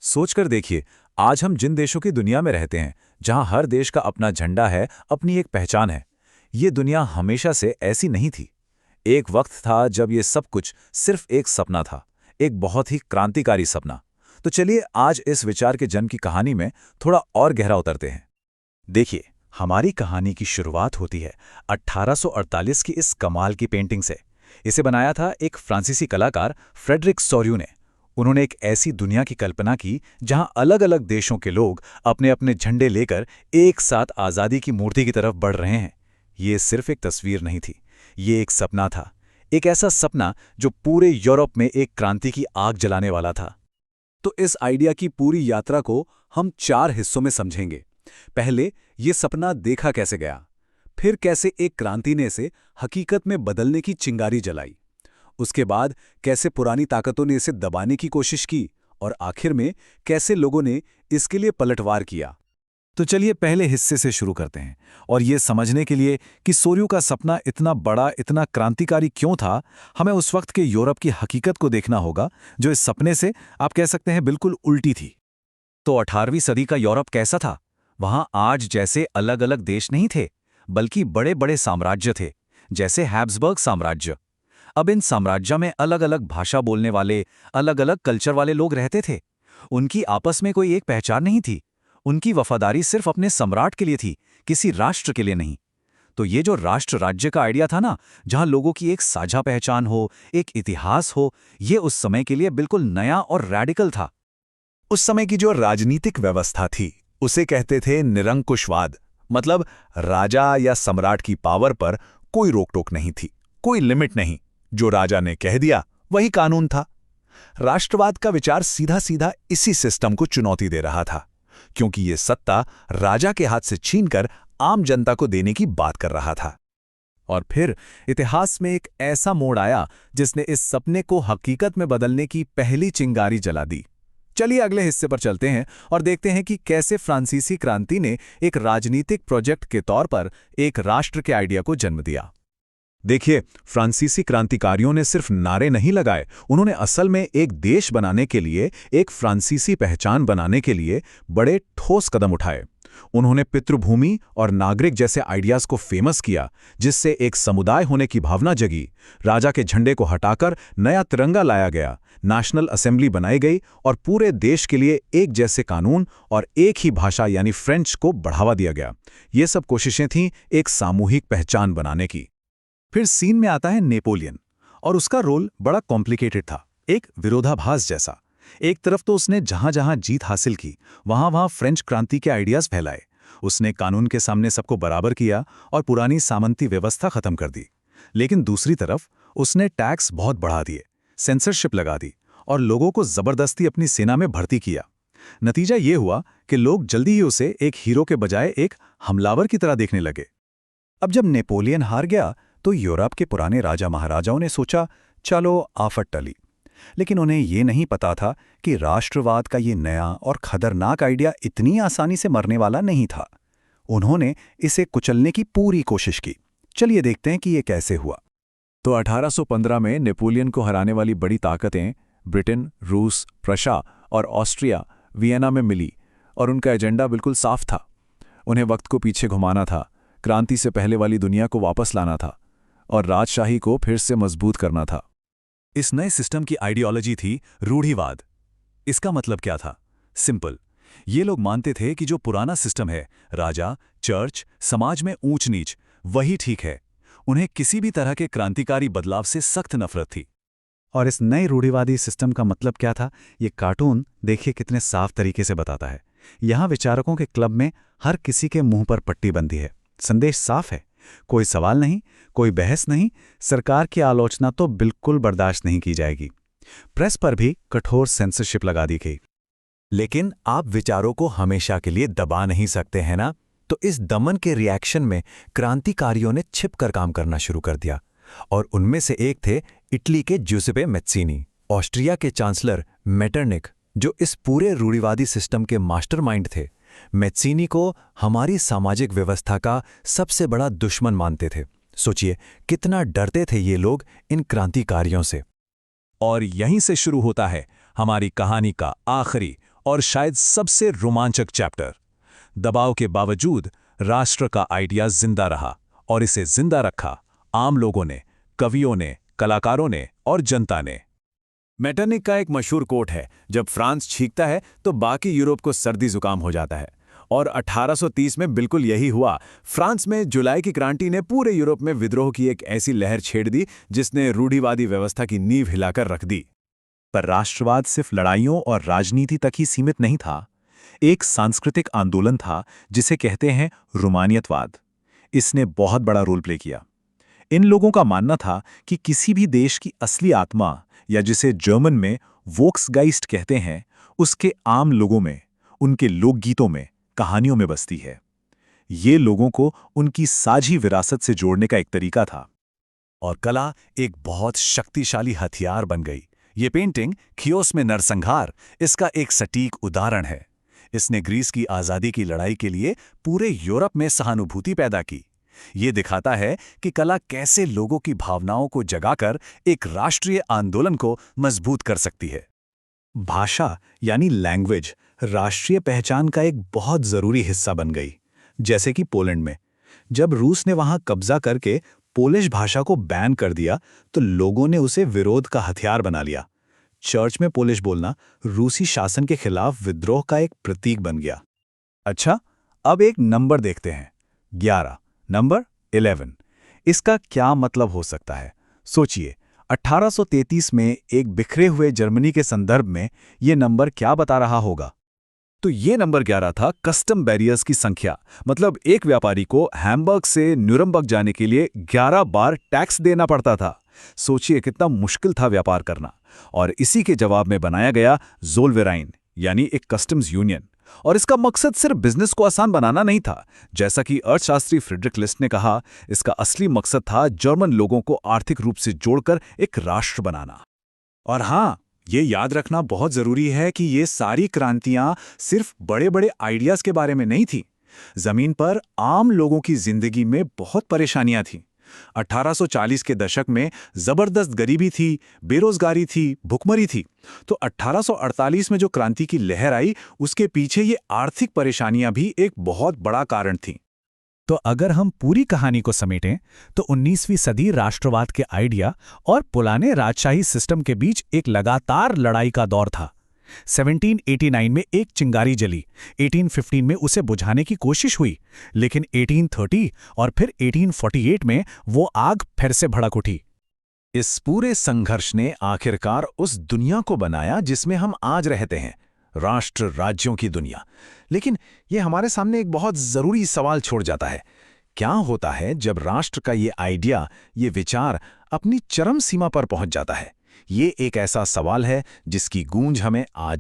सोचकर देखिए, आज हम जिन देशों की दुनिया में रहते हैं, जहां हर देश का अपना झंडा है, अपनी एक पहचान है। ये दुनिया हमेशा से ऐसी नहीं थी। एक वक्त था जब ये सब कुछ सिर्फ एक सपना था, एक बहुत ही क्रांतिकारी सपना। तो चलिए आज इस विचार के जन्म की कहानी में थोड़ा और गहरा उतरते हैं। देखिए, हमारी कहानी की शुरुआत होती है 1848 की इस कमाल की पेंटिंग से। इसे बनाया था एक फ्रांसीसी कलाकार फ्रेडरिक सोर्यू ने। उन्होंने एक ऐसी दुनिया की कल्पना की जहां अलग अलग देशों के लोग अपने अपने झंडे लेकर एक साथ आज़ादी की मूर्ति की तरफ बढ़ रहे हैं। ये सिर्फ एक तस्वीर नहीं थी, ये एक सपना था। एक ऐसा सपना जो पूरे यूरोप में एक क्रांति की आग जलाने वाला था। तो इस आइडिया की पूरी यात्रा को हम 4 हिस्सों में समझेंगे। पहले, ये सपना देखा कैसे गया, फिर कैसे एक क्रांति ने इसे हकीकत में बदलने की चिंगारी जलाई, उसके बाद कैसे पुरानी ताकतों ने इसे दबाने की कोशिश की, और आखिर में कैसे लोगों ने इसके लिए पलटवार किया। तो चलिए पहले हिस्से से शुरू करते हैं, और ये समझने के लिए कि सोर्यू का सपना इतना बड़ा, इतना क्रांतिकारी क्यों था, हमें उस वक्त के यूरोप की हकीकत को देखना होगा, जो इस सपने से आप कह सकते हैं बिल्कुल उल्टी थी। तो 18वीं सदी का यूरोप कैसा था? वहां आज जैसे अलग अलग देश नहीं थे, बल्कि बड़े बड़े साम्राज्य थे, जैसे हैब्सबर्ग साम्राज्य। अब इन साम्राज्य में अलग अलग भाषा बोलने वाले, अलग अलग कल्चर वाले लोग रहते थे। उनकी आपस में कोई एक पहचान नहीं थी। उनकी वफादारी सिर्फ अपने सम्राट के लिए थी, किसी राष्ट्र के लिए नहीं। तो ये जो राष्ट्र राज्य का आइडिया था ना, जहां लोगों की एक साझा पहचान हो, एक इतिहास हो, ये उस समय के लिए बिल्कुल नया और रैडिकल था। उस समय की जो राजनीतिक व्यवस्था थी, उसे कहते थे निरंकुशवाद। मतलब राजा या सम्राट की पावर पर कोई रोक टोक नहीं थी, कोई लिमिट नहीं। जो राजा ने कह दिया वही कानून था। राष्ट्रवाद का विचार सीधा सीधा इसी सिस्टम को चुनौती दे रहा था, क्योंकि ये सत्ता राजा के हाथ से छीनकर आम जनता को देने की बात कर रहा था। और फिर इतिहास में एक ऐसा मोड़ आया जिसने इस सपने को हकीकत में बदलने की पहली चिंगारी जला दी। चलिए अगले हिस्से पर चलते हैं और देखते हैं कि कैसे फ्रांसीसी क्रांति ने एक राजनीतिक प्रोजेक्ट के तौर पर एक राष्ट्र के आइडिया को जन्म दिया। देखिए, फ्रांसीसी क्रांतिकारियों ने सिर्फ नारे नहीं लगाए, उन्होंने असल में एक देश बनाने के लिए, एक फ्रांसीसी पहचान बनाने के लिए बड़े ठोस कदम उठाए। उन्होंने पितृभूमि और नागरिक जैसे आइडियाज को फेमस किया, जिससे एक समुदाय होने की भावना जगी। राजा के झंडे को हटाकर नया तिरंगा लाया गया, नेशनल असेंबली बनाई गई और पूरे देश के लिए एक जैसे कानून और एक ही भाषा यानी फ्रेंच को बढ़ावा दिया गया। ये सब कोशिशें थीं एक सामूहिक पहचान बनाने की। फिर सीन में आता है नेपोलियन, और उसका रोल बड़ा कॉम्प्लिकेटेड था, एक विरोधाभास जैसा। एक तरफ तो उसने जहां जहां जीत हासिल की, वहां वहां फ्रेंच क्रांति के आइडियाज फैलाए। उसने कानून के सामने सबको बराबर किया और पुरानी सामंती व्यवस्था खत्म कर दी। लेकिन दूसरी तरफ उसने टैक्स बहुत बढ़ा दिए, सेंसरशिप लगा दी और लोगों को जबरदस्ती अपनी सेना में भर्ती किया। नतीजा ये हुआ कि लोग जल्दी ही उसे एक हीरो के बजाय एक हमलावर की तरह देखने लगे। अब जब नेपोलियन हार गया तो यूरोप के पुराने राजा महाराजाओं ने सोचा, चलो आफत टली। लेकिन उन्हें ये नहीं पता था कि राष्ट्रवाद का ये नया और खतरनाक आइडिया इतनी आसानी से मरने वाला नहीं था। उन्होंने इसे कुचलने की पूरी कोशिश की। चलिए देखते हैं कि ये कैसे हुआ। तो 1815 में नेपोलियन को हराने वाली बड़ी ताकतें ब्रिटेन, रूस, प्रशा और ऑस्ट्रिया वियना में मिली, और उनका एजेंडा बिल्कुल साफ था। उन्हें वक्त को पीछे घुमाना था, क्रांति से पहले वाली दुनिया को वापस लाना था और राजशाही को फिर से मजबूत करना था। इस नए सिस्टम की आइडियोलॉजी थी रूढ़िवाद। इसका मतलब क्या था? सिंपल, ये लोग मानते थे कि जो पुराना सिस्टम है, राजा, चर्च, समाज में ऊंच नीच, वही ठीक है। उन्हें किसी भी तरह के क्रांतिकारी बदलाव से सख्त नफरत थी। और इस नए रूढ़िवादी सिस्टम का मतलब क्या था, ये कार्टून देखिए कितने साफ तरीके से बताता है। यहाँ विचारकों के क्लब में हर किसी के मुंह पर पट्टी बंधी है। संदेश साफ है, कोई सवाल नहीं, कोई बहस नहीं, सरकार की आलोचना तो बिल्कुल बर्दाश्त नहीं की जाएगी। प्रेस पर भी कठोर सेंसरशिप लगा दी गई। लेकिन आप विचारों को हमेशा के लिए दबा नहीं सकते हैं ना? तो इस दमन के रिएक्शन में क्रांतिकारियों ने छिपकर काम करना शुरू कर दिया, और उनमें से एक थे इटली के ज्यूसेपे मैत्सीनी, ऑस्ट्रिया के चांसलर मेटरनिक, जो इस पूरे रूढ़िवादी सिस्टम के मास्टरमाइंड थे। मैत्सीनी को हमारी सामाजिक व्यवस्था का सबसे बड़ा दुश्मन मानते थे। सोचिए कितना डरते थे ये लोग इन क्रांतिकारियों से। और यहीं से शुरू होता है हमारी कहानी का आखिरी और शायद सबसे रोमांचक चैप्टर। दबाव के बावजूद राष्ट्र का आइडिया जिंदा रहा, और इसे जिंदा रखा आम लोगों ने, कवियों ने, कलाकारों ने और जनता ने। मेटरनिक का एक मशहूर कोट है, जब फ्रांस छींकता है तो बाकी यूरोप को सर्दी जुकाम हो जाता है। और 1830 में बिल्कुल यही हुआ। फ्रांस में जुलाई की क्रांति ने पूरे यूरोप में विद्रोह की एक ऐसी लहर छेड़ दी जिसने रूढ़िवादी व्यवस्था की नींव हिलाकर रख दी। पर राष्ट्रवाद सिर्फ लड़ाइयों और राजनीति तक ही सीमित नहीं था। एक सांस्कृतिक आंदोलन था जिसे कहते हैं रोमानियतवाद। इसने बहुत बड़ा रोल प्ले किया। इन लोगों का मानना था कि किसी भी देश की असली आत्मा, या जिसे जर्मन में वोक्सगाइस्ट कहते हैं, उसके आम लोगों में, उनके लोकगीतों में, कहानियों में बसती है। ये लोगों को उनकी साझी विरासत से जोड़ने का एक तरीका था। और कला एक बहुत शक्तिशाली हथियार बन गई। ये पेंटिंग खियोस में नरसंहार इसका एक सटीक उदाहरण है। इसने ग्रीस की आज़ादी की लड़ाई के लिए पूरे यूरोप में सहानुभूति पैदा की। ये दिखाता है कि कला कैसे लोगों की भावनाओं को जगाकर एक राष्ट्रीय आंदोलन को मजबूत कर सकती है। भाषा यानी लैंग्वेज राष्ट्रीय पहचान का एक बहुत जरूरी हिस्सा बन गई। जैसे कि पोलैंड में जब रूस ने वहां कब्जा करके पोलिश भाषा को बैन कर दिया तो लोगों ने उसे विरोध का हथियार बना लिया। चर्च में पोलिश बोलना रूसी शासन के खिलाफ विद्रोह का एक प्रतीक बन गया। अच्छा, अब एक नंबर देखते हैं, 11, नंबर 11। इसका क्या मतलब हो सकता है? सोचिए, 1833 में एक बिखरे हुए जर्मनी के संदर्भ में ये नंबर क्या बता रहा होगा? तो ये नंबर 11 था कस्टम बैरियर्स की संख्या। मतलब एक व्यापारी को हैम्बर्ग से न्यूरमबर्ग जाने के लिए 11 बार टैक्स देना पड़ता था। सोचिए कितना मुश्किल था व्यापार करना। और इसी के जवाब में बनाया गया ज़ोलवेराइन, यानी एक कस्टम्स यूनियन। और इसका मकसद सिर्फ बिजनेस को आसान बनाना नहीं था। जैसा कि अर्थशास्त्री फ्रीडरिक लिस्ट ने कहा, इसका असली मकसद था जर्मन लोगों को आर्थिक रूप से जोड़कर एक राष्ट्र बनाना। और हाँ, ये याद रखना बहुत जरूरी है कि ये सारी क्रांतियां सिर्फ बड़े-बड़े आइडियाज के बारे में नहीं थी। जमीन पर आम लोगों की जिंदगी में बहुत परेशानियां थीं। 1840 के दशक में जबरदस्त गरीबी थी, बेरोजगारी थी, भुखमरी थी। तो 1848 में जो क्रांति की लहर आई, उसके पीछे ये आर्थिक परेशानियां भी एक बहुत बड़ा कारण थीं। तो अगर हम पूरी कहानी को समेटें तो 19वीं सदी राष्ट्रवाद के आइडिया और पुराने राजशाही सिस्टम के बीच एक लगातार लड़ाई का दौर था। 1789 में एक चिंगारी जली, 1815 में उसे बुझाने की कोशिश हुई, लेकिन 1830 और फिर 1848 में वो आग फिर से भड़क उठी। इस पूरे संघर्ष ने आखिरकार उस दुनिया को बनाया जिसमें हम आज रहते हैं, राष्ट्र राज्यों की दुनिया। लेकिन ये हमारे सामने एक बहुत जरूरी सवाल छोड़ जाता है। क्या होता है जब राष्ट्र का ये आइडिया, ये विचार अपनी चरम सीमा पर पहुंच जाता है? ये एक ऐसा सवाल है जिसकी गूंज हमें आज